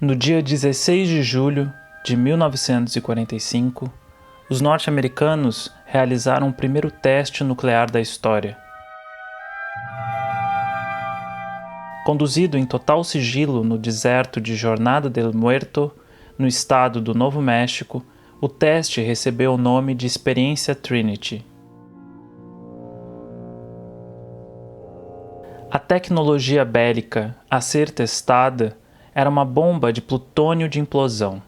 No dia 16 de julho de 1945, os norte-americanos realizaram o primeiro teste nuclear da história. Conduzido em total sigilo no deserto de Jornada del Muerto, no estado do Novo México, o teste recebeu o nome de Experiência Trinity. A tecnologia bélica a ser testada era uma bomba de plutônio de implosão,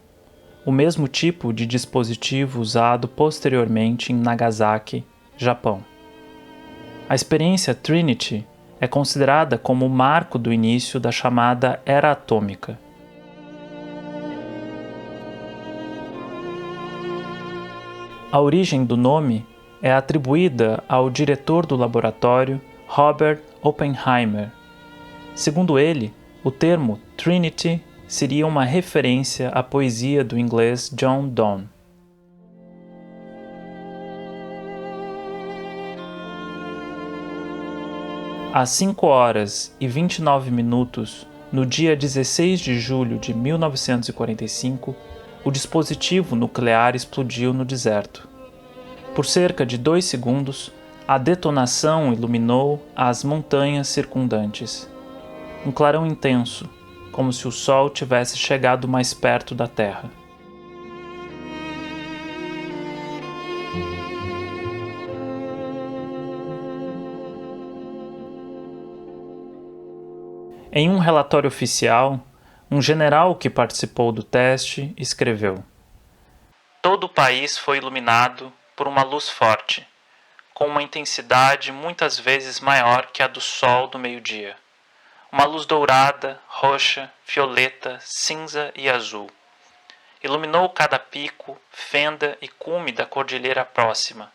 o mesmo tipo de dispositivo usado posteriormente em Nagasaki, Japão. A experiência Trinity é considerada como o marco do início da chamada Era Atômica. A origem do nome é atribuída ao diretor do laboratório, Robert Oppenheimer. Segundo ele, o termo Trinity seria uma referência à poesia do inglês John Donne. Às 5h29, no dia 16 de julho de 1945, o dispositivo nuclear explodiu no deserto. Por cerca de 2 segundos, a detonação iluminou as montanhas circundantes. Um clarão intenso, como se o Sol tivesse chegado mais perto da Terra. Em um relatório oficial, um general que participou do teste escreveu: "Todo o país foi iluminado por uma luz forte, com uma intensidade muitas vezes maior que a do sol do meio-dia. Uma luz dourada, roxa, violeta, cinza e azul. Iluminou cada pico, fenda e cume da cordilheira próxima,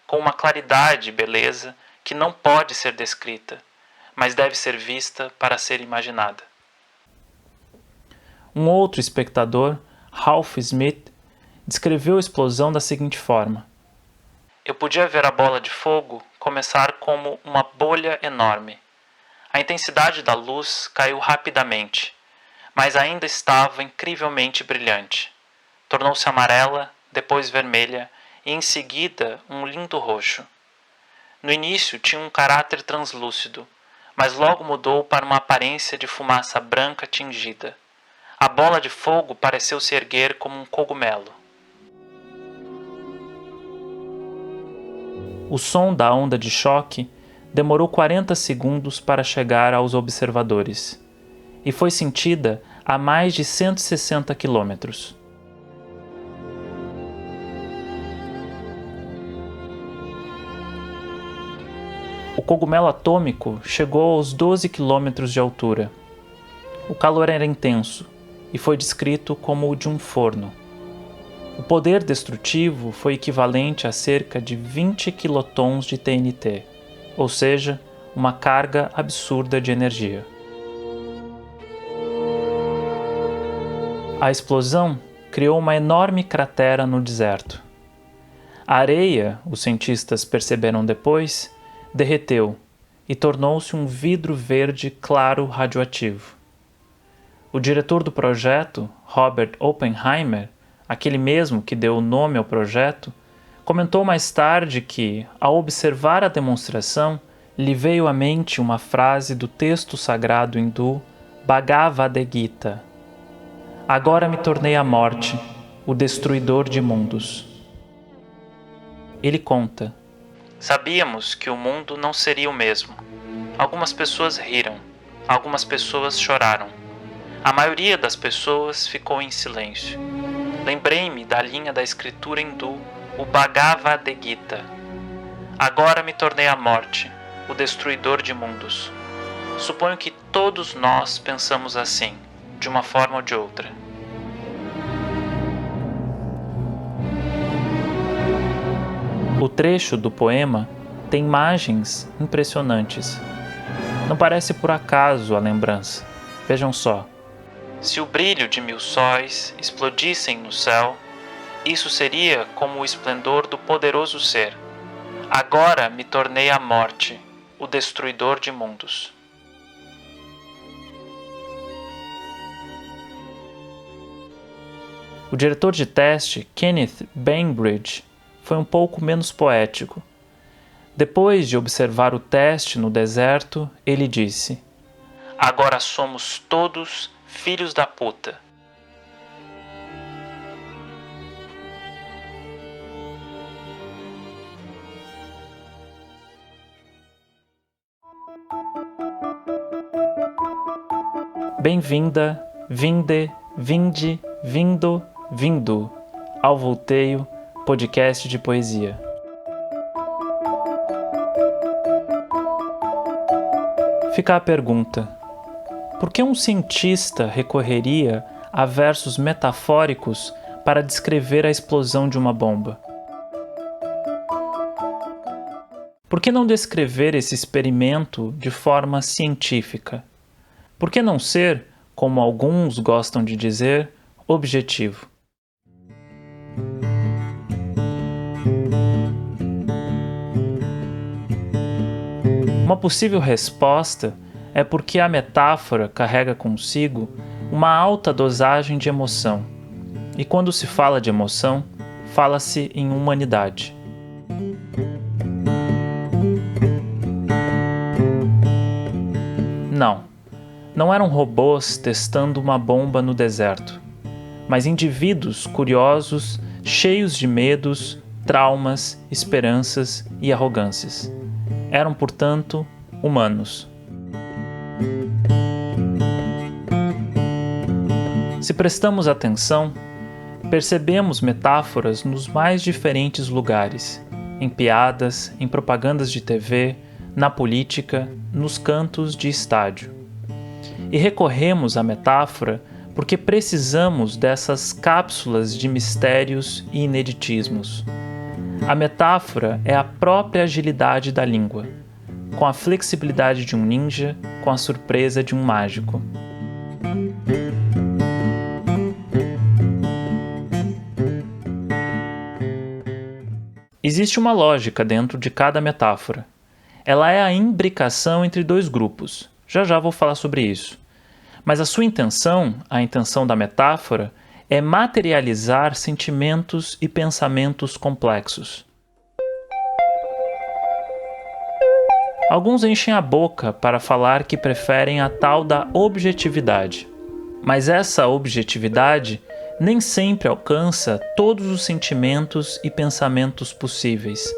com uma claridade e beleza que não pode ser descrita, mas deve ser vista para ser imaginada." Um outro espectador, Ralph Smith, descreveu a explosão da seguinte forma: "Eu podia ver a bola de fogo começar como uma bolha enorme. A intensidade da luz caiu rapidamente, mas ainda estava incrivelmente brilhante. Tornou-se amarela, depois vermelha e em seguida um lindo roxo. No início tinha um caráter translúcido, mas logo mudou para uma aparência de fumaça branca tingida. A bola de fogo pareceu se erguer como um cogumelo." O som da onda de choque demorou 40 segundos para chegar aos observadores e foi sentida a mais de 160 quilômetros. O cogumelo atômico chegou aos 12 quilômetros de altura. O calor era intenso e foi descrito como o de um forno. O poder destrutivo foi equivalente a cerca de 20 quilotons de TNT, ou seja, uma carga absurda de energia. A explosão criou uma enorme cratera no deserto. A areia, os cientistas perceberam depois, derreteu e tornou-se um vidro verde claro radioativo. O diretor do projeto, Robert Oppenheimer, aquele mesmo que deu o nome ao projeto, comentou mais tarde que, ao observar a demonstração, lhe veio à mente uma frase do texto sagrado hindu Bhagavad Gita: "Agora me tornei a morte, o destruidor de mundos." Ele conta: "Sabíamos que o mundo não seria o mesmo. Algumas pessoas riram, algumas pessoas choraram. A maioria das pessoas ficou em silêncio. Lembrei-me da linha da escritura hindu, o Bhagavad Gita: Agora me tornei a morte, o destruidor de mundos. Suponho que todos nós pensamos assim, de uma forma ou de outra." O trecho do poema tem imagens impressionantes. Não parece por acaso a lembrança. Vejam só. Se o brilho de 1000 sóis explodissem no céu, isso seria como o esplendor do poderoso ser. Agora me tornei a morte, o destruidor de mundos. O diretor de teste, Kenneth Bainbridge, foi um pouco menos poético. Depois de observar o teste no deserto, ele disse: "Agora somos todos filhos da puta." Bem-vinda, vinde, vinde, vindo, vindo ao Volteio, podcast de poesia. Fica a pergunta: por que um cientista recorreria a versos metafóricos para descrever a explosão de uma bomba? Por que não descrever esse experimento de forma científica? Por que não ser, como alguns gostam de dizer, objetivo? Uma possível resposta é porque a metáfora carrega consigo uma alta dosagem de emoção. E quando se fala de emoção, fala-se em humanidade. Não eram robôs testando uma bomba no deserto, mas indivíduos curiosos, cheios de medos, traumas, esperanças e arrogâncias. Eram, portanto, humanos. Se prestamos atenção, percebemos metáforas nos mais diferentes lugares, em piadas, em propagandas de TV, na política, nos cantos de estádio. E recorremos à metáfora porque precisamos dessas cápsulas de mistérios e ineditismos. A metáfora é a própria agilidade da língua, com a flexibilidade de um ninja, com a surpresa de um mágico. Existe uma lógica dentro de cada metáfora. Ela é a imbricação entre dois grupos. Já vou falar sobre isso. Mas a sua intenção, a intenção da metáfora, é materializar sentimentos e pensamentos complexos. Alguns enchem a boca para falar que preferem a tal da objetividade. Mas essa objetividade nem sempre alcança todos os sentimentos e pensamentos possíveis,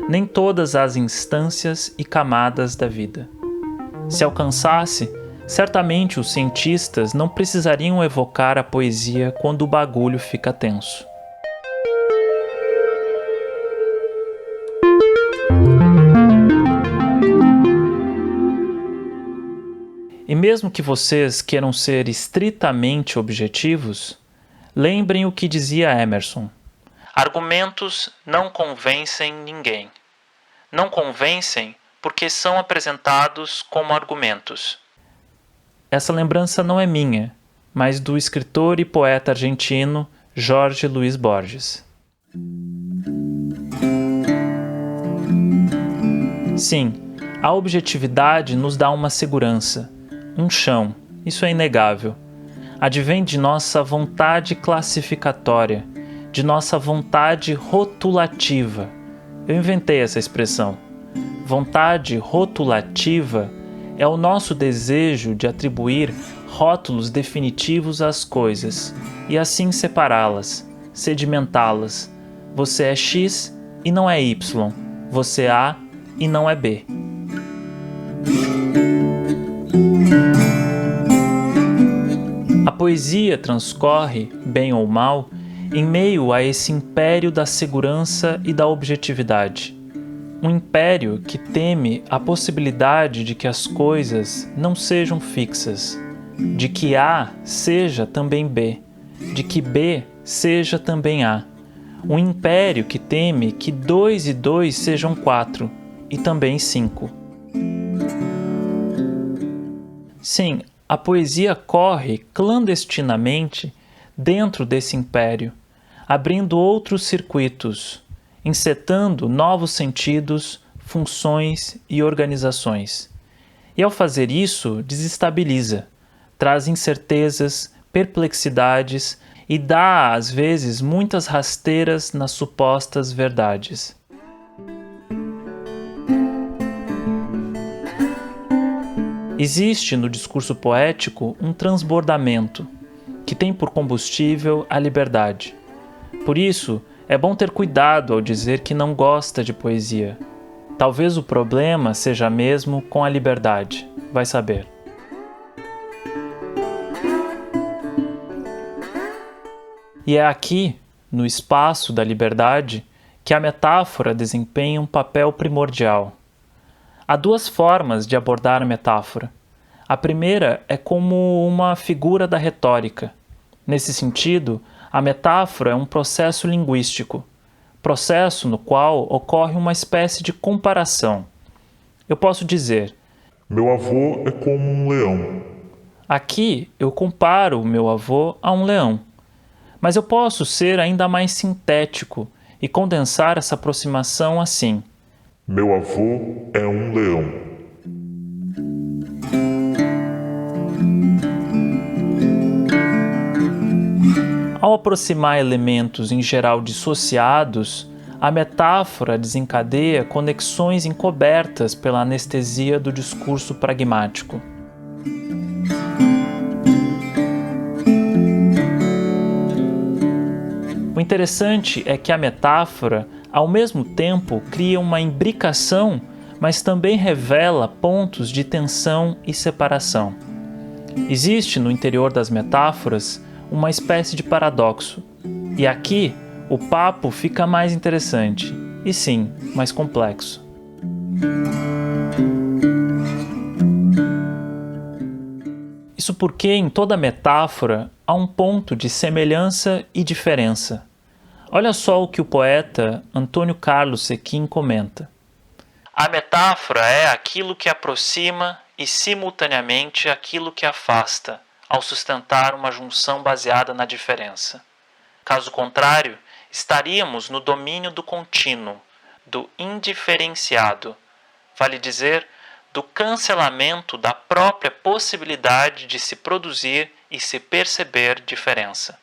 nem todas as instâncias e camadas da vida. Se alcançasse, certamente os cientistas não precisariam evocar a poesia quando o bagulho fica tenso. E mesmo que vocês queiram ser estritamente objetivos, lembrem o que dizia Emerson: argumentos não convencem ninguém. Não convencem porque são apresentados como argumentos. Essa lembrança não é minha, mas do escritor e poeta argentino Jorge Luis Borges. Sim, a objetividade nos dá uma segurança, um chão, isso é inegável. Advém de nossa vontade classificatória, de nossa vontade rotulativa. Eu inventei essa expressão. Vontade rotulativa é o nosso desejo de atribuir rótulos definitivos às coisas e assim separá-las, sedimentá-las. Você é X e não é Y. Você é A e não é B. A poesia transcorre, bem ou mal, em meio a esse império da segurança e da objetividade. Um império que teme a possibilidade de que as coisas não sejam fixas, de que A seja também B, de que B seja também A. Um império que teme que 2 e 2 sejam 4 e também 5. Sim, a poesia corre clandestinamente dentro desse império, abrindo outros circuitos, encetando novos sentidos, funções e organizações. E ao fazer isso, desestabiliza, traz incertezas, perplexidades e dá, às vezes, muitas rasteiras nas supostas verdades. Existe no discurso poético um transbordamento, que tem por combustível a liberdade. Por isso, é bom ter cuidado ao dizer que não gosta de poesia. Talvez o problema seja mesmo com a liberdade, vai saber. E é aqui, no espaço da liberdade, que a metáfora desempenha um papel primordial. Há duas formas de abordar a metáfora. A primeira é como uma figura da retórica. Nesse sentido, a metáfora é um processo linguístico, processo no qual ocorre uma espécie de comparação. Eu posso dizer: meu avô é como um leão. Aqui eu comparo o meu avô a um leão. Mas eu posso ser ainda mais sintético e condensar essa aproximação assim: meu avô é um leão. Ao aproximar elementos em geral dissociados, a metáfora desencadeia conexões encobertas pela anestesia do discurso pragmático. O interessante é que a metáfora, ao mesmo tempo, cria uma imbricação, mas também revela pontos de tensão e separação. Existe no interior das metáforas uma espécie de paradoxo, e aqui o papo fica mais interessante, e sim, mais complexo. Isso porque em toda metáfora há um ponto de semelhança e diferença. Olha só o que o poeta Antônio Carlos Sequin comenta. A metáfora é aquilo que aproxima e simultaneamente aquilo que afasta, ao sustentar uma junção baseada na diferença. Caso contrário, estaríamos no domínio do contínuo, do indiferenciado, vale dizer, do cancelamento da própria possibilidade de se produzir e se perceber diferença.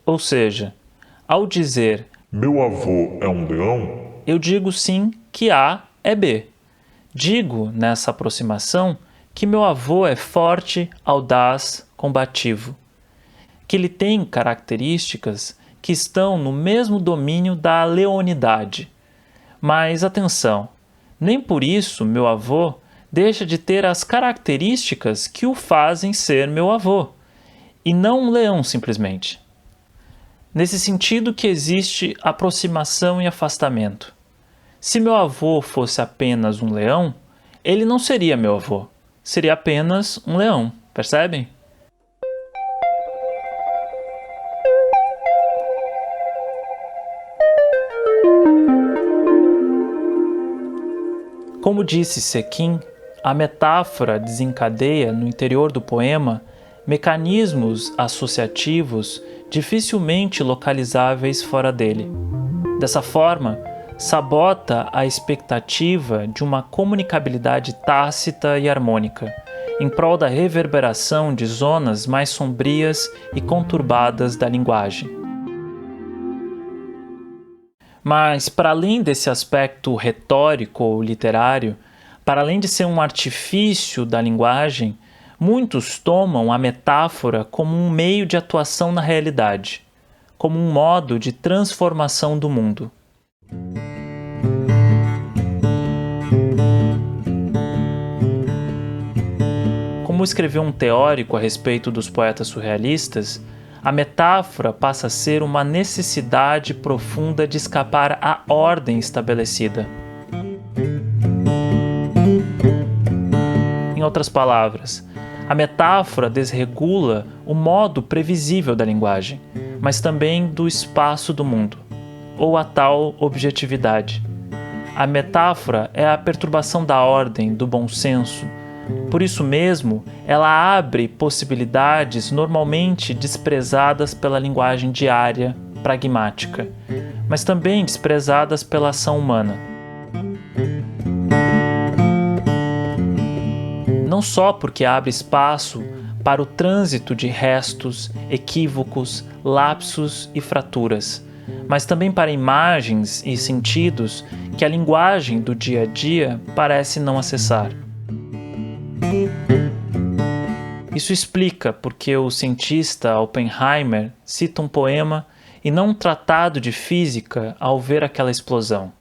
Ou seja, ao dizer meu avô é um leão, eu digo sim que A é B. Digo, nessa aproximação, que meu avô é forte, audaz, combativo, que ele tem características que estão no mesmo domínio da leonidade. Mas atenção, nem por isso meu avô deixa de ter as características que o fazem ser meu avô, e não um leão simplesmente. Nesse sentido que existe aproximação e afastamento. Se meu avô fosse apenas um leão, ele não seria meu avô. Seria apenas um leão, percebem? Como disse Sequin, a metáfora desencadeia no interior do poema mecanismos associativos dificilmente localizáveis fora dele. Dessa forma, sabota a expectativa de uma comunicabilidade tácita e harmônica, em prol da reverberação de zonas mais sombrias e conturbadas da linguagem. Mas, para além desse aspecto retórico ou literário, para além de ser um artifício da linguagem, muitos tomam a metáfora como um meio de atuação na realidade, como um modo de transformação do mundo. Como escreveu um teórico a respeito dos poetas surrealistas, a metáfora passa a ser uma necessidade profunda de escapar à ordem estabelecida. Em outras palavras, a metáfora desregula o modo previsível da linguagem, mas também do espaço do mundo, ou a tal objetividade. A metáfora é a perturbação da ordem, do bom senso. Por isso mesmo, ela abre possibilidades normalmente desprezadas pela linguagem diária, pragmática, mas também desprezadas pela ação humana. Não só porque abre espaço para o trânsito de restos, equívocos, lapsos e fraturas, mas também para imagens e sentidos que a linguagem do dia a dia parece não acessar. Isso explica porque o cientista Oppenheimer cita um poema e não um tratado de física ao ver aquela explosão.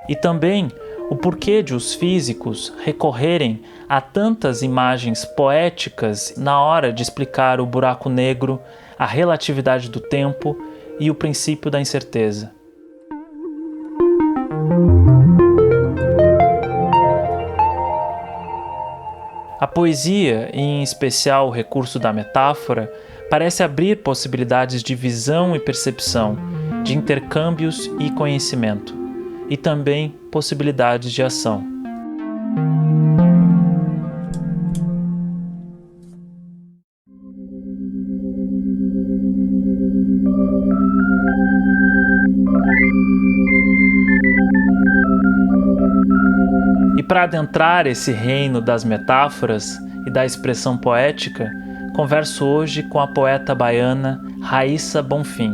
E também o porquê de os físicos recorrerem a tantas imagens poéticas na hora de explicar o buraco negro, a relatividade do tempo e o princípio da incerteza. A poesia, e em especial o recurso da metáfora, parece abrir possibilidades de visão e percepção, de intercâmbios e conhecimento, e também possibilidades de ação. E para adentrar esse reino das metáforas e da expressão poética, converso hoje com a poeta baiana Raíssa Bonfim.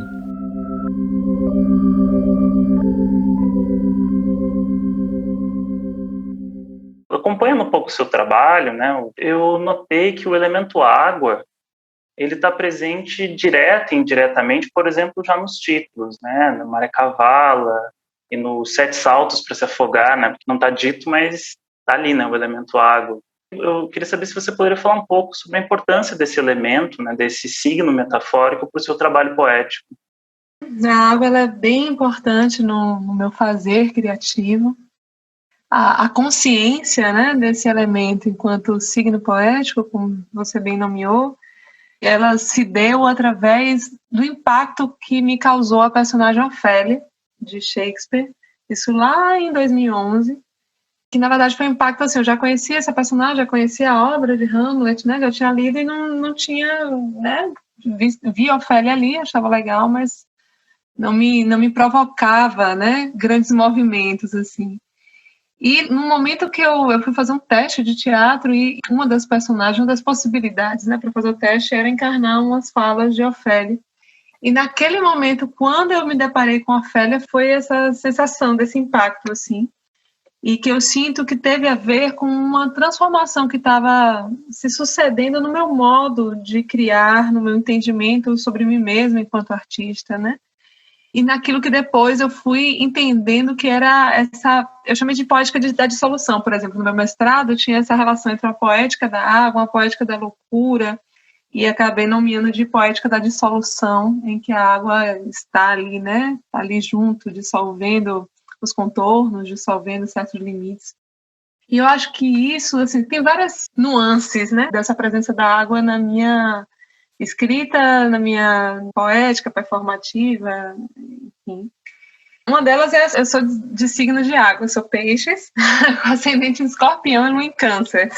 Acompanhando um pouco o seu trabalho, né, eu notei que o elemento água ele está presente direta e indiretamente, por exemplo, já nos títulos, né, no Maré Cavala e nos Sete Saltos para se afogar, né, porque não está dito, mas está ali, né, o elemento água. Eu queria saber se você poderia falar um pouco sobre a importância desse elemento, né, desse signo metafórico para o seu trabalho poético. A água ela é bem importante no meu fazer criativo. A consciência, né, desse elemento enquanto signo poético, como você bem nomeou, ela se deu através do impacto que me causou a personagem Ofélia, de Shakespeare, isso lá em 2011, que na verdade foi um impacto assim, eu já conhecia essa personagem, já conhecia a obra de Hamlet, né, já tinha lido e não tinha, né, vi Ofélia ali, achava legal, mas não me provocava, né, grandes movimentos, assim. E no momento que eu fui fazer um teste de teatro e uma das personagens, uma das possibilidades, né, para fazer o teste era encarnar umas falas de Ofélia. E naquele momento, quando eu me deparei com Ofélia, foi essa sensação desse impacto, assim, e que eu sinto que teve a ver com uma transformação que estava se sucedendo no meu modo de criar, no meu entendimento sobre mim mesma enquanto artista, né? E naquilo que depois eu fui entendendo que era eu chamei de poética da dissolução, por exemplo, no meu mestrado tinha essa relação entre a poética da água, a poética da loucura, e acabei nomeando de poética da dissolução, em que a água está ali, né, está ali junto, dissolvendo os contornos, dissolvendo certos limites. E eu acho que isso, assim, tem várias nuances, né, dessa presença da água na minha escrita, na minha poética performativa, enfim. Uma delas é eu sou de signo de água, eu sou peixes, com ascendente em escorpião e lua em câncer.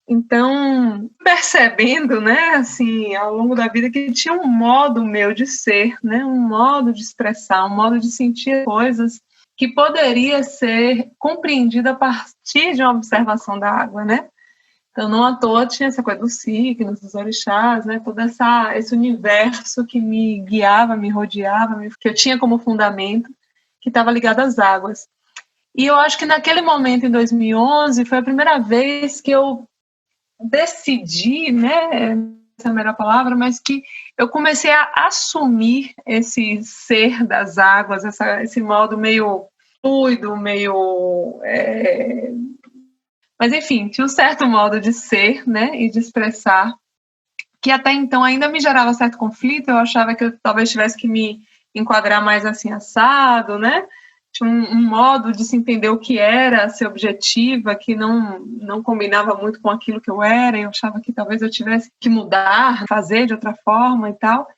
Então, percebendo, né, assim, ao longo da vida que tinha um modo meu de ser, né, um modo de expressar, um modo de sentir coisas que poderia ser compreendido a partir de uma observação da água, né? Então, não à toa tinha essa coisa dos signos, dos orixás, né? Todo esse universo que me guiava, me rodeava, que eu tinha como fundamento, que estava ligado às águas. E eu acho que naquele momento, em 2011, foi a primeira vez que eu decidi, né? Essa é a melhor palavra, mas que eu comecei a assumir esse ser das águas, esse modo meio fluido, meio... Mas, enfim, tinha um certo modo de ser, né, e de expressar, que até então ainda me gerava certo conflito, eu achava que eu talvez tivesse que me enquadrar mais assim, assado, né, tinha um modo de se entender o que era ser objetiva, que não combinava muito com aquilo que eu era, eu achava que talvez eu tivesse que mudar, fazer de outra forma e tal.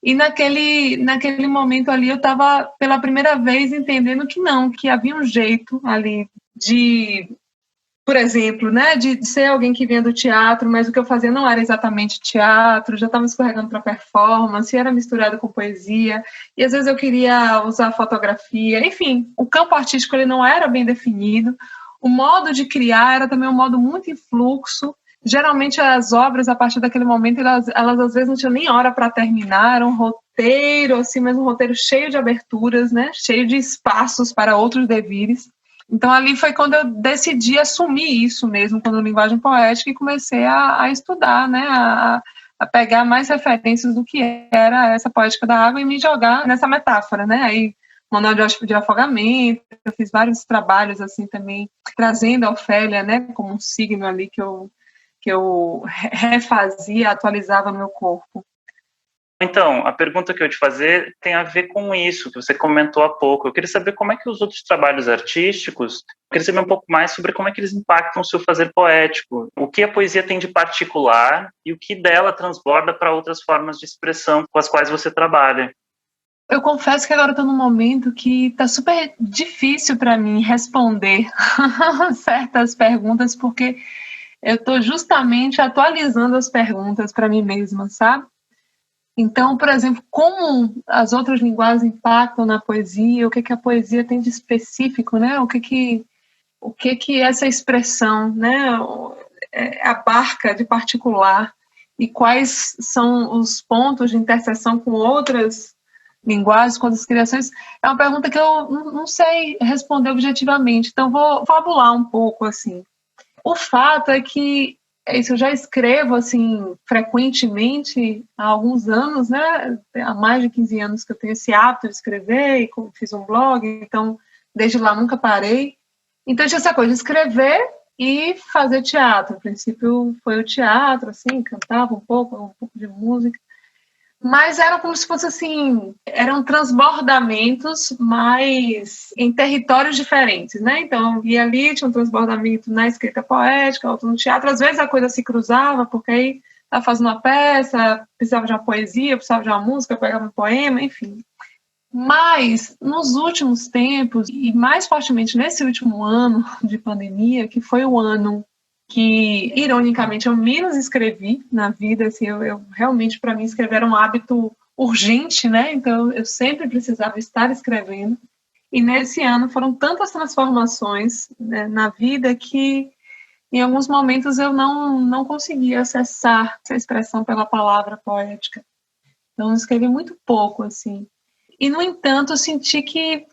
E naquele momento ali eu estava pela primeira vez entendendo que não, que havia um jeito ali de... Por exemplo, né, de ser alguém que vinha do teatro, mas o que eu fazia não era exatamente teatro, já estava escorregando para performance, era misturado com poesia, e às vezes eu queria usar fotografia, enfim, o campo artístico ele não era bem definido, o modo de criar era também um modo muito em fluxo. Geralmente as obras, a partir daquele momento, elas às vezes não tinham nem hora para terminar, era um roteiro, assim, mas um roteiro cheio de aberturas, né? Cheio de espaços para outros devires. Então ali foi quando eu decidi assumir isso mesmo, quando linguagem poética, e comecei a estudar, né? A pegar mais referências do que era essa poética da água e me jogar nessa metáfora, né? Aí manual de afogamento, eu fiz vários trabalhos assim também, trazendo a Ofélia, né, como um signo ali que eu refazia, atualizava no meu corpo. Então, a pergunta que eu ia te fazer tem a ver com isso, que você comentou há pouco. Eu queria saber como é que os outros trabalhos artísticos, eu queria saber um pouco mais sobre como é que eles impactam o seu fazer poético. O que a poesia tem de particular e o que dela transborda para outras formas de expressão com as quais você trabalha. Eu confesso que agora estou num momento que está super difícil para mim responder certas perguntas, porque eu estou justamente atualizando as perguntas para mim mesma, sabe? Então, por exemplo, como as outras linguagens impactam na poesia, o que a poesia tem de específico, né? O que essa expressão, né, abarca de particular e quais são os pontos de interseção com outras linguagens, com outras criações, é uma pergunta que eu não sei responder objetivamente, então vou fabular um pouco, assim. O fato é que isso eu já escrevo, assim, frequentemente há alguns anos, né, há mais de 15 anos que eu tenho esse hábito de escrever e fiz um blog, então desde lá nunca parei. Então tinha essa coisa de escrever e fazer teatro. No princípio foi o teatro, assim, cantava um pouco de música, mas era como se fosse assim, eram transbordamentos, mas em territórios diferentes, né? Então, e ali tinha um transbordamento na escrita poética, outro no teatro. Às vezes a coisa se cruzava, porque aí estava fazendo uma peça, precisava de uma poesia, precisava de uma música, pegava um poema, enfim. Mas, nos últimos tempos, e mais fortemente nesse último ano de pandemia, que foi o ano que, ironicamente, eu menos escrevi na vida, assim, eu realmente, para mim, escrever era um hábito urgente, né? Então, eu sempre precisava estar escrevendo. E nesse ano foram tantas transformações, né, na vida que, em alguns momentos, eu não conseguia acessar essa expressão pela palavra poética. Então, eu escrevi muito pouco, assim. E, no entanto, eu senti que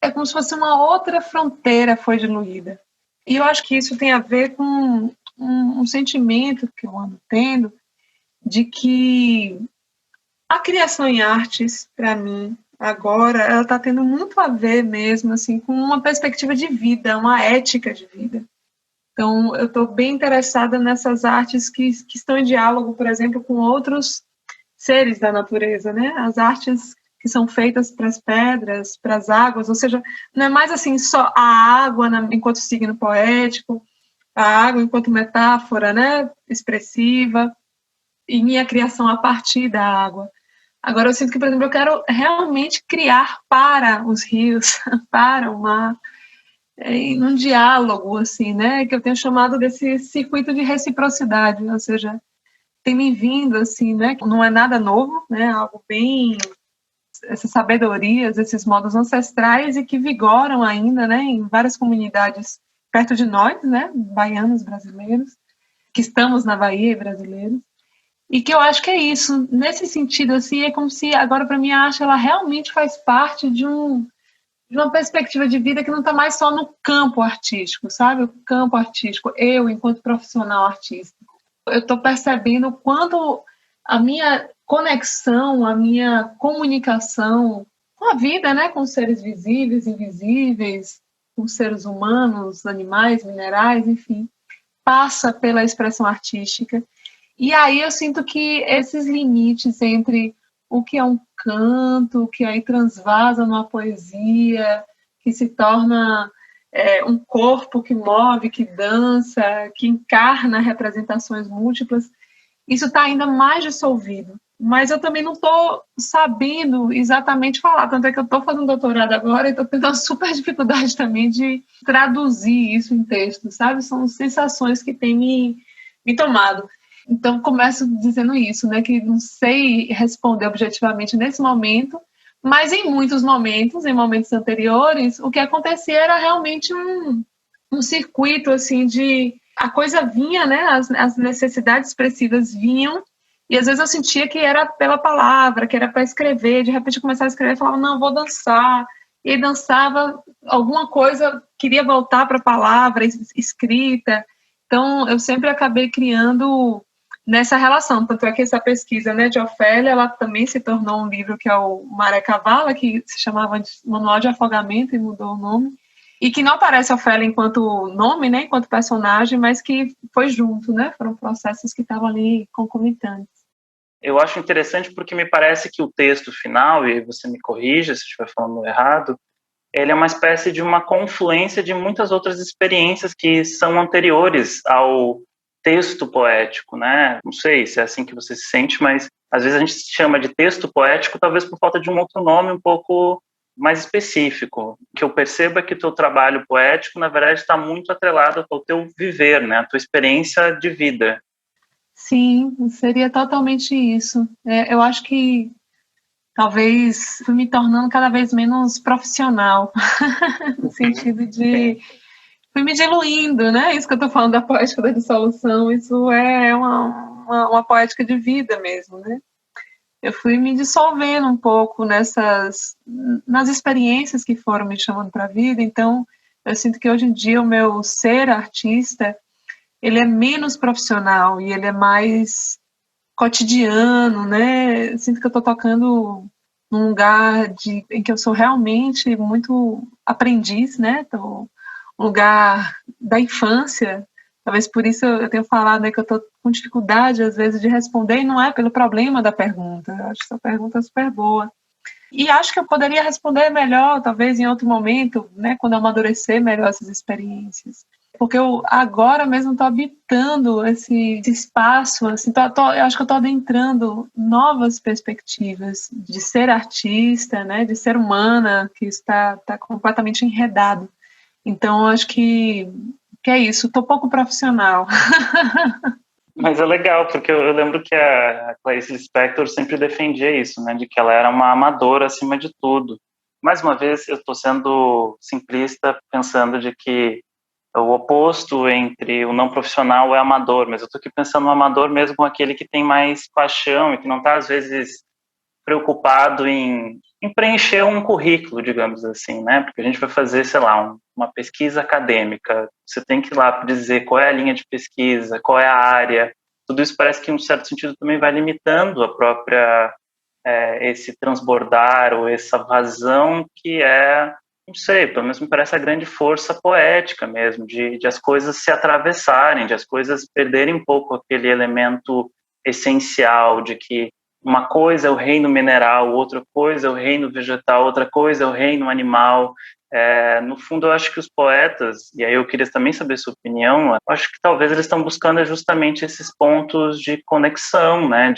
é como se fosse uma outra fronteira foi diluída. E eu acho que isso tem a ver com um sentimento que eu ando tendo de que a criação em artes, para mim, agora, ela está tendo muito a ver mesmo assim, com uma perspectiva de vida, uma ética de vida. Então, eu estou bem interessada nessas artes que estão em diálogo, por exemplo, com outros seres da natureza, né? As artes que são feitas para as pedras, para as águas, ou seja, não é mais assim só a água enquanto signo poético, a água enquanto metáfora, né, expressiva, e minha criação a partir da água. Agora eu sinto que, por exemplo, eu quero realmente criar para os rios, para o mar, num diálogo, assim, né, que eu tenho chamado desse circuito de reciprocidade, ou seja, tem me vindo, assim, né, não é nada novo, né, algo bem, essas sabedorias, esses modos ancestrais e que vigoram ainda, né, em várias comunidades perto de nós, né, baianos, brasileiros, que estamos na Bahia e brasileiros, e que eu acho que é isso, nesse sentido, assim, é como se agora para mim a arte ela realmente faz parte de uma perspectiva de vida que não está mais só no campo artístico, sabe, o campo artístico, eu enquanto profissional artista, eu estou percebendo o quanto a minha conexão, a minha comunicação com a vida, né, com seres visíveis, invisíveis, com seres humanos, animais, minerais, enfim, passa pela expressão artística. E aí eu sinto que esses limites entre o que é um canto, o que aí transvasa numa poesia, que se torna um corpo que move, que dança, que encarna representações múltiplas, isso está ainda mais dissolvido. Mas eu também não estou sabendo exatamente falar, tanto é que eu estou fazendo doutorado agora e estou tendo uma super dificuldade também de traduzir isso em texto, sabe? São sensações que têm me tomado. Então, começo dizendo isso, né? Que não sei responder objetivamente nesse momento, mas em muitos momentos, em momentos anteriores, o que acontecia era realmente um um circuito assim de a coisa vinha, né? As necessidades expressivas vinham, e às vezes eu sentia que era pela palavra, que era para escrever. De repente eu começava a escrever e falava, não, vou dançar. E aí dançava, alguma coisa queria voltar para a palavra escrita. Então eu sempre acabei criando nessa relação. Tanto é que essa pesquisa, né, de Ofélia, ela também se tornou um livro que é o Maré Cavala, que se chamava Manual de Afogamento e mudou o nome. E que não aparece Ofélia enquanto nome, né, enquanto personagem, mas que foi junto, né? Foram processos que estavam ali concomitantes. Eu acho interessante porque me parece que o texto final, e você me corrija se estiver falando errado, ele é uma espécie de uma confluência de muitas outras experiências que são anteriores ao texto poético, né? Não sei se é assim que você se sente, mas às vezes a gente chama de texto poético talvez por falta de um outro nome um pouco mais específico. O que eu percebo é que o teu trabalho poético, na verdade, está muito atrelado ao teu viver, né? A tua experiência de vida. Sim, seria totalmente isso. Eu acho que talvez fui me tornando cada vez menos profissional, no sentido de fui me diluindo, né? Isso que eu estou falando da poética da dissolução, isso é uma poética de vida mesmo, né? Eu fui me dissolvendo um pouco nas experiências que foram me chamando para a vida. Então eu sinto que hoje em dia o meu ser artista, ele é menos profissional e ele é mais cotidiano, né? Eu sinto que eu estou tocando num lugar em que eu sou realmente muito aprendiz, né? Tô um lugar da infância. Talvez por isso eu tenho falado, né, que eu estou com dificuldade, às vezes, de responder, e não é pelo problema da pergunta. Eu acho essa pergunta super boa. E acho que eu poderia responder melhor, talvez, em outro momento, né, quando eu amadurecer melhor essas experiências. Porque eu agora mesmo estou habitando esse espaço, assim, eu acho que eu estou adentrando novas perspectivas de ser artista, né, de ser humana, que está completamente enredado. Então, eu acho que é isso, estou pouco profissional. Mas é legal, porque eu lembro que a Clarice Lispector sempre defendia isso, né, de que ela era uma amadora acima de tudo. Mais uma vez, eu estou sendo simplista, pensando de que o oposto entre o não profissional é amador, mas eu estou aqui pensando no amador mesmo, aquele que tem mais paixão e que não está, às vezes, preocupado em preencher um currículo, digamos assim, né? Porque a gente vai fazer, sei lá, uma pesquisa acadêmica, você tem que ir lá dizer qual é a linha de pesquisa, qual é a área, tudo isso parece que, em um certo sentido, também vai limitando a própria, esse transbordar ou essa vazão que é, não sei, pelo menos me parece a grande força poética mesmo, de as coisas se atravessarem, de as coisas perderem um pouco aquele elemento essencial de que uma coisa é o reino mineral, outra coisa é o reino vegetal, outra coisa é o reino animal. No fundo, eu acho que os poetas, e aí eu queria também saber sua opinião, eu acho que talvez eles estão buscando justamente esses pontos de conexão, né,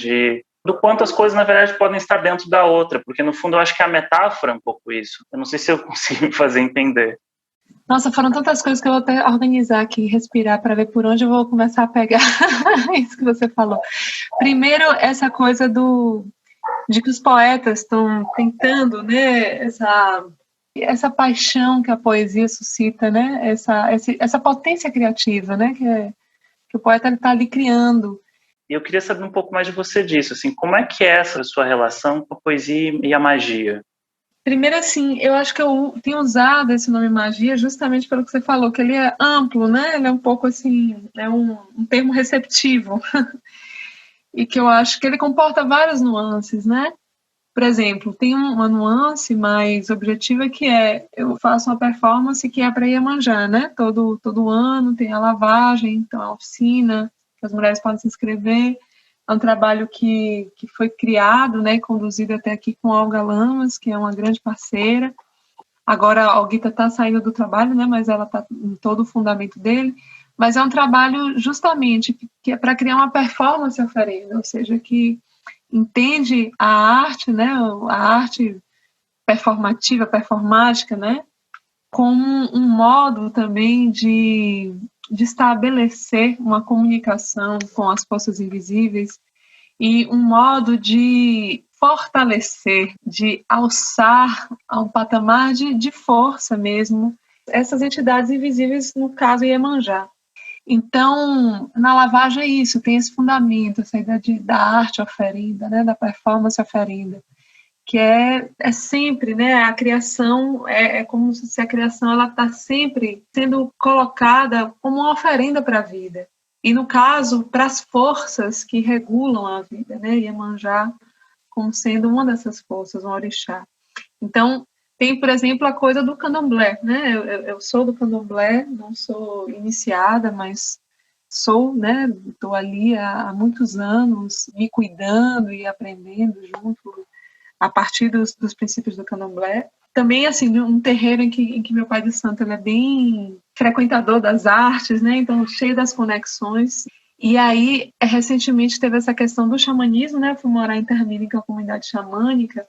do quanto as coisas, na verdade, podem estar dentro da outra, porque, no fundo, eu acho que a metáfora é um pouco isso. Eu não sei se eu consigo me fazer entender. Nossa, foram tantas coisas que eu vou até organizar aqui, respirar, para ver por onde eu vou começar a pegar isso que você falou. Primeiro, essa coisa de que os poetas estão tentando, né, essa paixão que a poesia suscita, né, essa potência criativa, né, que o poeta está ali criando. E eu queria saber um pouco mais de você disso, assim, como é que é essa sua relação com a poesia e a magia? Primeiro, assim, eu acho que eu tenho usado esse nome magia justamente pelo que você falou, que ele é amplo, né? Ele é um pouco assim, é um termo receptivo. E que eu acho que ele comporta várias nuances, né? Por exemplo, tem uma nuance mais objetiva que eu faço uma performance que é para Iemanjá, né? Todo ano tem a lavagem, então a oficina, que as mulheres podem se inscrever. É um trabalho que foi criado, né, conduzido até aqui com a Olga Lamas, que é uma grande parceira. Agora a Olguita está saindo do trabalho, né, mas ela está em todo o fundamento dele. Mas é um trabalho justamente que é para criar uma performance oferenda, ou seja, que entende a arte, né, a arte performativa, performática, né, como um modo também de estabelecer uma comunicação com as forças invisíveis e um modo de fortalecer, de alçar a um patamar de força mesmo essas entidades invisíveis, no caso Iemanjá. Então, na lavagem é isso, tem esse fundamento, essa ideia da arte oferenda, né, da performance oferenda, que é sempre, né, a criação, é como se a criação ela está sempre sendo colocada como uma oferenda para a vida. E, no caso, para as forças que regulam a vida, né, Iemanjá como sendo uma dessas forças, um orixá. Então, tem, por exemplo, a coisa do candomblé, né? Eu sou do candomblé, não sou iniciada, mas sou, né? Estou ali há muitos anos, me cuidando e aprendendo junto, a partir dos princípios do candomblé. Também, assim, de um terreiro em que meu pai de santo ele é bem frequentador das artes, né? Então, cheio das conexões. E aí, recentemente, teve essa questão do xamanismo, né? Eu fui morar em Termini, que é uma comunidade xamânica.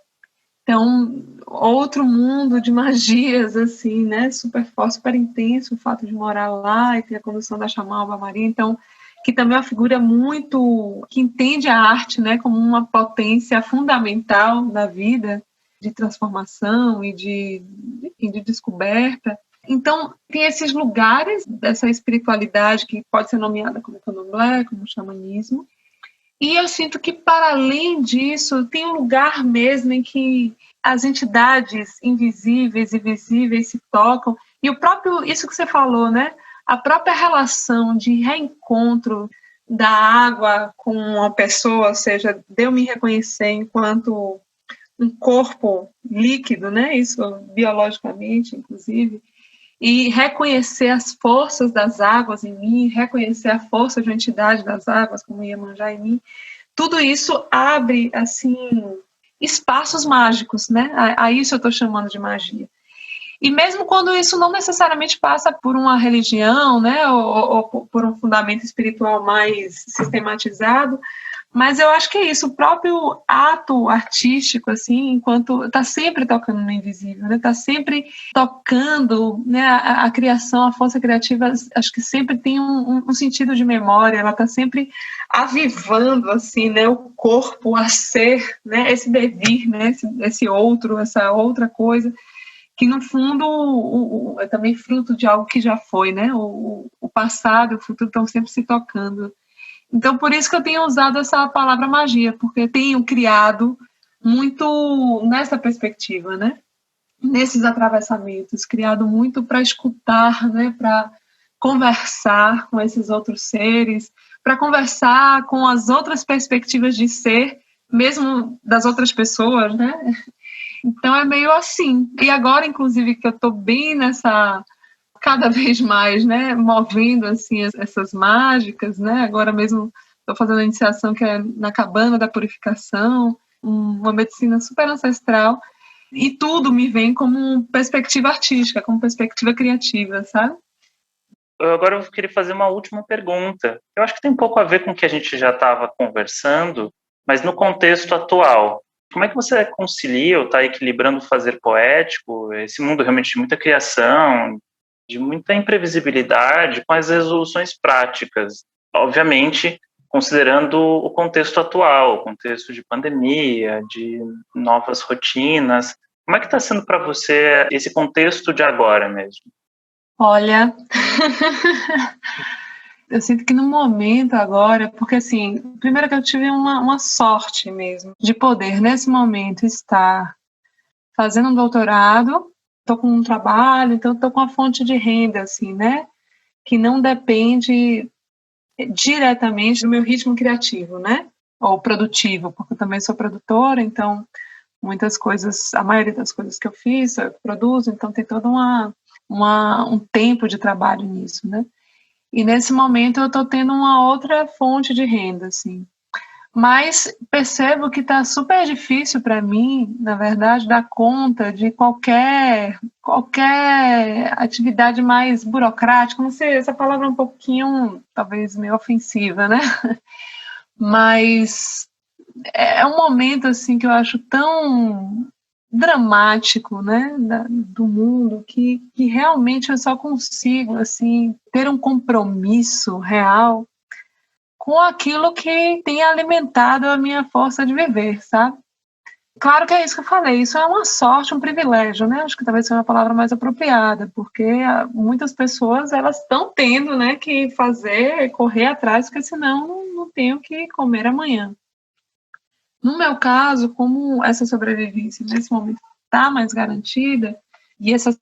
Então, outro mundo de magias, assim, né? Super forte, super intenso, o fato de morar lá e ter a condução da Xamã Alba Maria. Então, que também é uma figura muito... que entende a arte, né? Como uma potência fundamental da vida, de transformação e de descoberta. Então, tem esses lugares dessa espiritualidade que pode ser nomeada como candomblé, como xamanismo. E eu sinto que, para além disso, tem um lugar mesmo em que as entidades invisíveis e visíveis se tocam. E o próprio, isso que você falou, né? A própria relação de reencontro da água com uma pessoa, ou seja, de eu me reconhecer enquanto um corpo líquido, né? Isso biologicamente, inclusive, e reconhecer as forças das águas em mim, reconhecer a força de uma entidade das águas, como Iemanjá em mim, tudo isso abre, assim, espaços mágicos, né? A isso eu estou chamando de magia. E mesmo quando isso não necessariamente passa por uma religião, né, ou por um fundamento espiritual mais sistematizado, mas eu acho que é isso, o próprio ato artístico, assim, enquanto está sempre tocando no invisível, né? Está sempre tocando, né? A criação, a força criativa, acho que sempre tem um sentido de memória, ela está sempre avivando, assim, né? O corpo a ser, né? Esse devir, né? Esse outro, essa outra coisa, que no fundo é também fruto de algo que já foi, né? O passado e o futuro estão sempre se tocando. Então, por isso que eu tenho usado essa palavra magia, porque eu tenho criado muito nessa perspectiva, né? Nesses atravessamentos, criado muito para escutar, né? Para conversar com esses outros seres, para conversar com as outras perspectivas de ser, mesmo das outras pessoas, né? Então é meio assim. E agora, inclusive, que eu estou bem nessa... cada vez mais, né, movendo assim essas mágicas, né? Agora mesmo estou fazendo a iniciação que é na cabana da purificação, uma medicina super ancestral, e tudo me vem como perspectiva artística, como perspectiva criativa, sabe? Agora eu queria fazer uma última pergunta. Eu acho que tem um pouco a ver com o que a gente já estava conversando, mas no contexto atual. Como é que você concilia ou está equilibrando o fazer poético, esse mundo realmente de muita criação, de muita imprevisibilidade, com as resoluções práticas? Obviamente, considerando o contexto atual, o contexto de pandemia, de novas rotinas. Como é que está sendo para você esse contexto de agora mesmo? Olha, eu sinto que no momento agora, porque assim, primeiro que eu tive uma sorte mesmo de poder nesse momento estar fazendo um doutorado, estou com um trabalho, então estou com a fonte de renda, assim, né? Que não depende diretamente do meu ritmo criativo, né? Ou produtivo, porque eu também sou produtora, então muitas coisas, a maioria das coisas que eu fiz, eu produzo, então tem todo um tempo de trabalho nisso, né? E nesse momento eu estou tendo uma outra fonte de renda, assim. Mas percebo que está super difícil para mim, na verdade, dar conta de qualquer atividade mais burocrática. Não sei, essa palavra é um pouquinho, talvez, meio ofensiva, né? Mas é um momento assim que eu acho tão dramático, né, do mundo, que realmente eu só consigo assim ter um compromisso real com aquilo que tem alimentado a minha força de viver, sabe? Claro que é isso que eu falei, isso é uma sorte, um privilégio, né? Acho que talvez seja uma palavra mais apropriada, porque muitas pessoas, elas estão tendo, né, que fazer, correr atrás, porque senão não tem o que comer amanhã. No meu caso, como essa sobrevivência nesse momento está mais garantida, e essas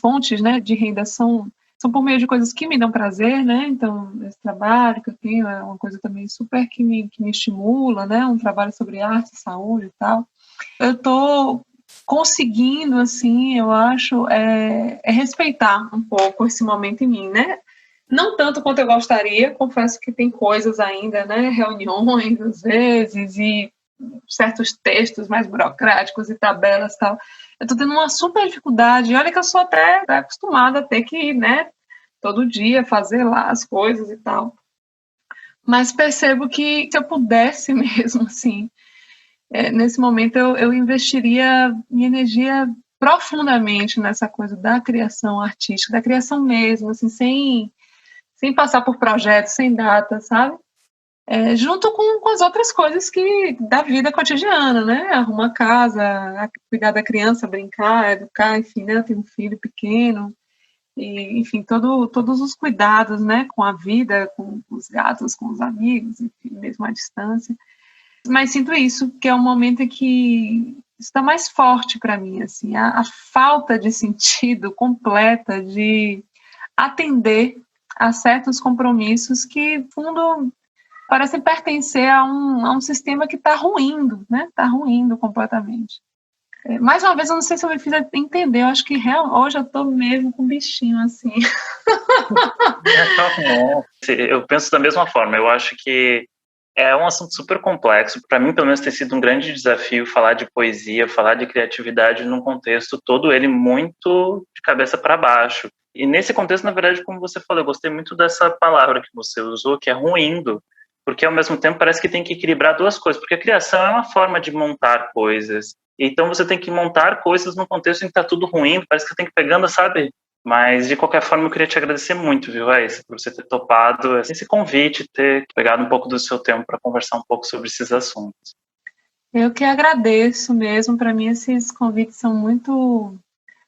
fontes, né, de renda são por meio de coisas que me dão prazer, né? Então, esse trabalho que eu tenho é uma coisa também super que me estimula, né? Um trabalho sobre arte, saúde e tal. Eu estou conseguindo, assim, eu acho, respeitar um pouco esse momento em mim, né? Não tanto quanto eu gostaria, confesso que tem coisas ainda, né? Reuniões, às vezes, e certos textos mais burocráticos e tabelas e tal. Eu estou tendo uma super dificuldade. E olha que eu sou até acostumada a ter que, né, todo dia fazer lá as coisas e tal. Mas percebo que se eu pudesse mesmo, assim, nesse momento eu investiria minha energia profundamente nessa coisa da criação artística, da criação mesmo, assim, sem passar por projetos, sem data, sabe? Junto com as outras coisas da vida cotidiana, né? Arrumar casa, cuidar da criança, brincar, educar, enfim, né? Eu tenho um filho pequeno, e, enfim, todos os cuidados, né? Com a vida, com os gatos, com os amigos, enfim, mesmo à distância. Mas sinto isso, que é um momento em que está mais forte para mim, assim, a falta de sentido completa de atender a certos compromissos que, no fundo, parecem pertencer a um sistema que está ruindo, né? Está ruindo completamente. Mais uma vez, eu não sei se eu me fiz entender, eu acho que hoje eu estou mesmo com um bichinho, assim. Eu penso da mesma forma, eu acho que é um assunto super complexo. Para mim, pelo menos, tem sido um grande desafio falar de poesia, falar de criatividade num contexto todo ele muito de cabeça para baixo. E nesse contexto, na verdade, como você falou, eu gostei muito dessa palavra que você usou, que é ruindo, porque ao mesmo tempo parece que tem que equilibrar duas coisas, porque a criação é uma forma de montar coisas. Então você tem que montar coisas num contexto em que está tudo ruim, parece que você tem que ir pegando, sabe? Mas, de qualquer forma, eu queria te agradecer muito, viu, Raíssa, por você ter topado esse convite, ter pegado um pouco do seu tempo para conversar um pouco sobre esses assuntos. Eu que agradeço mesmo, para mim esses convites são muito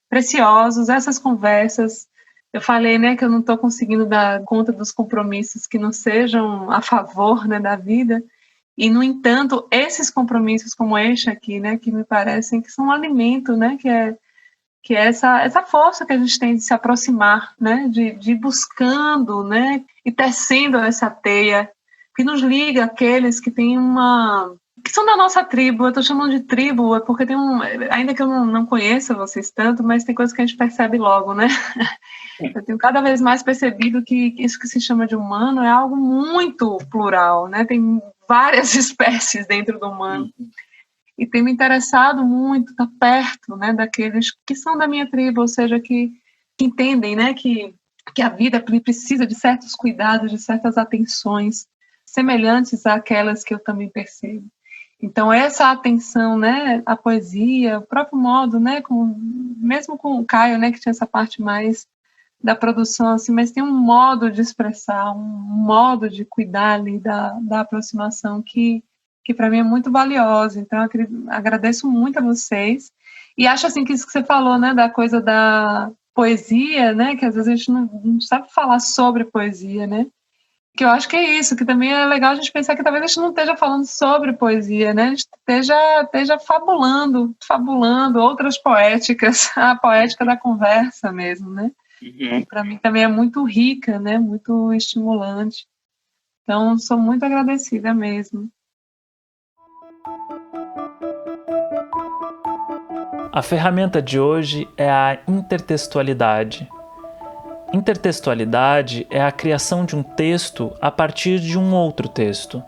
preciosos, essas conversas. Eu falei, né, que eu não estou conseguindo dar conta dos compromissos que não sejam a favor, né, da vida, e, no entanto, esses compromissos como este aqui, né, que me parecem que são um alimento, né, que é essa força que a gente tem de se aproximar, né, de ir buscando, né, e tecendo essa teia que nos liga àqueles que têm que são da nossa tribo. Eu estou chamando de tribo porque ainda que eu não conheça vocês tanto, mas tem coisas que a gente percebe logo, né? Eu tenho cada vez mais percebido que isso que se chama de humano é algo muito plural, né? Tem várias espécies dentro do humano. E tem me interessado muito estar perto, né, daqueles que são da minha tribo, ou seja, que entendem, né, que a vida precisa de certos cuidados, de certas atenções semelhantes àquelas que eu também percebo. Então, essa atenção, né, à poesia, o próprio modo, né, mesmo com o Caio, né, que tinha essa parte mais da produção, assim, mas tem um modo de expressar, um modo de cuidar ali da aproximação que para mim é muito valiosa. Então, eu agradeço muito a vocês. E acho, assim, que isso que você falou, né, da coisa da poesia, né, que às vezes a gente não sabe falar sobre poesia, né, que eu acho que é isso, que também é legal a gente pensar que talvez a gente não esteja falando sobre poesia, né, a gente esteja fabulando outras poéticas, a poética da conversa mesmo, né, que para mim também é muito rica, né, muito estimulante. Então, sou muito agradecida mesmo. A ferramenta de hoje é a intertextualidade. Intertextualidade é a criação de um texto a partir de um outro texto.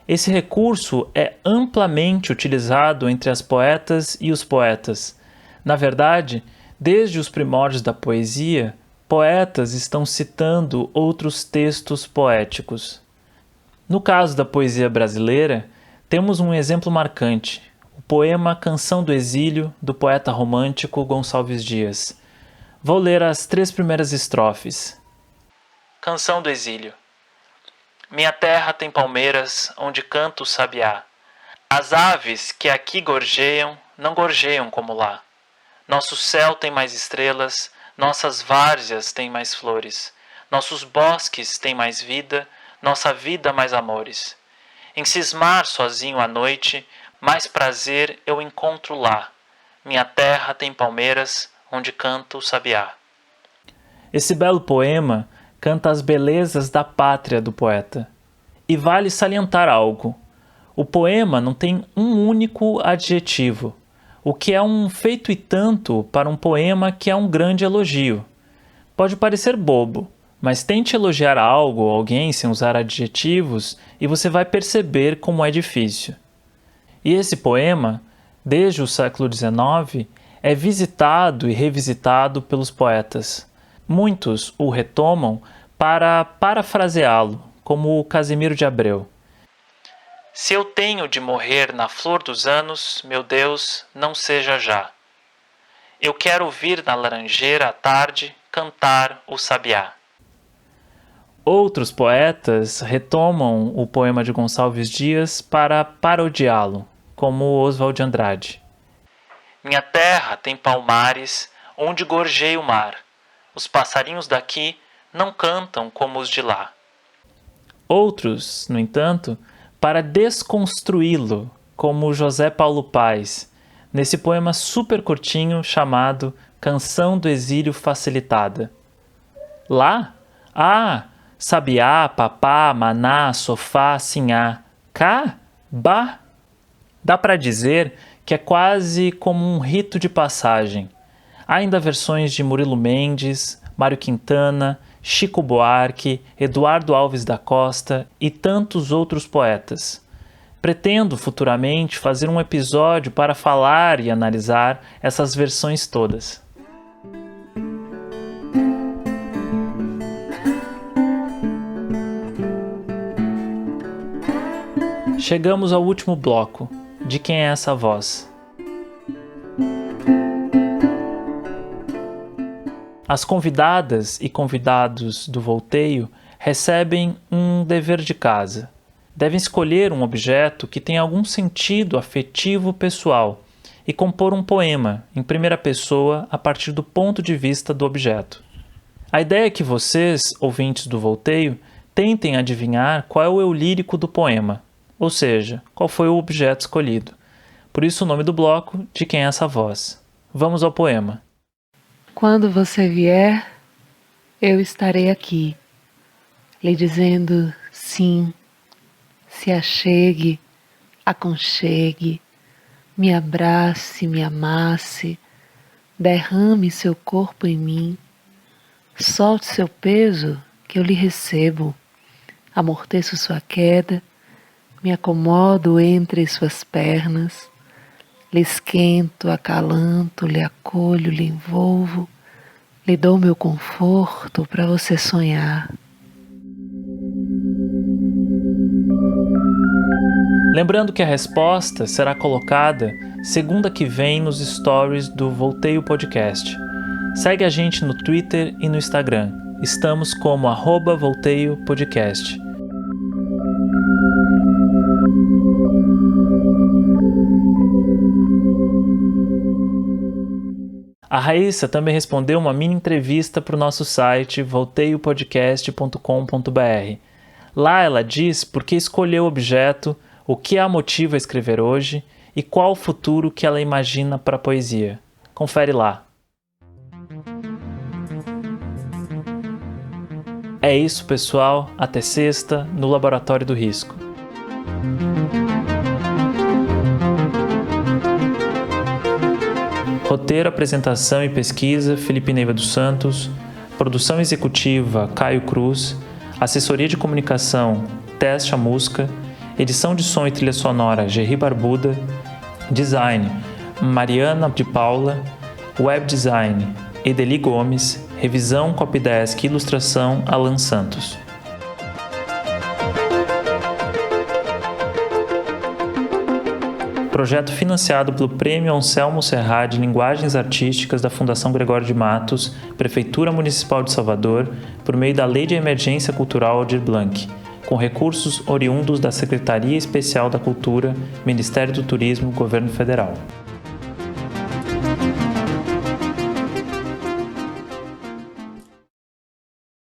Esse recurso é amplamente utilizado entre as poetas e os poetas. Na verdade, desde os primórdios da poesia, poetas estão citando outros textos poéticos. No caso da poesia brasileira, temos um exemplo marcante, o poema Canção do Exílio, do poeta romântico Gonçalves Dias. Vou ler as 3 primeiras estrofes. Canção do Exílio. Minha terra tem palmeiras, onde canta o sabiá. As aves que aqui gorjeiam, não gorjeiam como lá. Nosso céu tem mais estrelas, nossas várzeas têm mais flores. Nossos bosques têm mais vida, nossa vida mais amores. Em cismar sozinho à noite, mais prazer eu encontro lá. Minha terra tem palmeiras, onde canta o sabiá. Esse belo poema canta as belezas da pátria do poeta. E vale salientar algo. O poema não tem um único adjetivo, o que é um feito e tanto para um poema que é um grande elogio. Pode parecer bobo, mas tente elogiar algo ou alguém sem usar adjetivos e você vai perceber como é difícil. E esse poema, desde o século XIX, é visitado e revisitado pelos poetas. Muitos o retomam para parafraseá-lo, como o Casimiro de Abreu. Se eu tenho de morrer na flor dos anos, meu Deus, não seja já. Eu quero ouvir na laranjeira à tarde cantar o sabiá. Outros poetas retomam o poema de Gonçalves Dias para parodiá-lo, como Oswald de Andrade. Minha terra tem palmares, onde gorjeia o mar. Os passarinhos daqui não cantam como os de lá. Outros, no entanto, para desconstruí-lo, como José Paulo Paes, nesse poema super curtinho chamado Canção do Exílio Facilitada. Lá, sabiá, papá, maná, sofá, sinhá. Cá, bah. Dá para dizer que é quase como um rito de passagem. Há ainda versões de Murilo Mendes, Mário Quintana, Chico Buarque, Eduardo Alves da Costa e tantos outros poetas. Pretendo futuramente fazer um episódio para falar e analisar essas versões todas. Chegamos ao último bloco. De quem é essa voz? As convidadas e convidados do Volteio recebem um dever de casa. Devem escolher um objeto que tenha algum sentido afetivo pessoal e compor um poema em primeira pessoa a partir do ponto de vista do objeto. A ideia é que vocês, ouvintes do Volteio, tentem adivinhar qual é o eu lírico do poema, ou seja, qual foi o objeto escolhido. Por isso o nome do bloco, De Quem é essa voz? Vamos ao poema. Quando você vier, eu estarei aqui, lhe dizendo sim, se achegue, aconchegue, me abrace, me amasse, derrame seu corpo em mim, solte seu peso que eu lhe recebo, amorteço sua queda, me acomodo entre suas pernas, lhe esquento, acalanto, lhe acolho, lhe envolvo, lhe dou meu conforto para você sonhar. Lembrando que a resposta será colocada segunda que vem nos stories do Volteio Podcast. Segue a gente no Twitter e no Instagram. Estamos como @Volteio Podcast. A Raíssa também respondeu uma mini entrevista para o nosso site volteiopodcast.com.br. Lá ela diz por que escolheu o objeto, o que a motiva a escrever hoje e qual o futuro que ela imagina para a poesia. Confere lá. É isso, pessoal. Até sexta, no Laboratório do Risco. Roteiro, apresentação e pesquisa, Felipe Neiva dos Santos. Produção executiva, Caio Cruz. Assessoria de comunicação, Teste a Música. Edição de som e trilha sonora, Gerry Barbuda. Design, Mariana de Paula. Web Design, Edeli Gomes. Revisão, Copydesk e ilustração, Alan Santos. Projeto financiado pelo Prêmio Anselmo Serra de Linguagens Artísticas da Fundação Gregório de Matos, Prefeitura Municipal de Salvador, por meio da Lei de Emergência Cultural Aldir Blanc. com recursos oriundos da Secretaria Especial da Cultura, Ministério do Turismo, Governo Federal.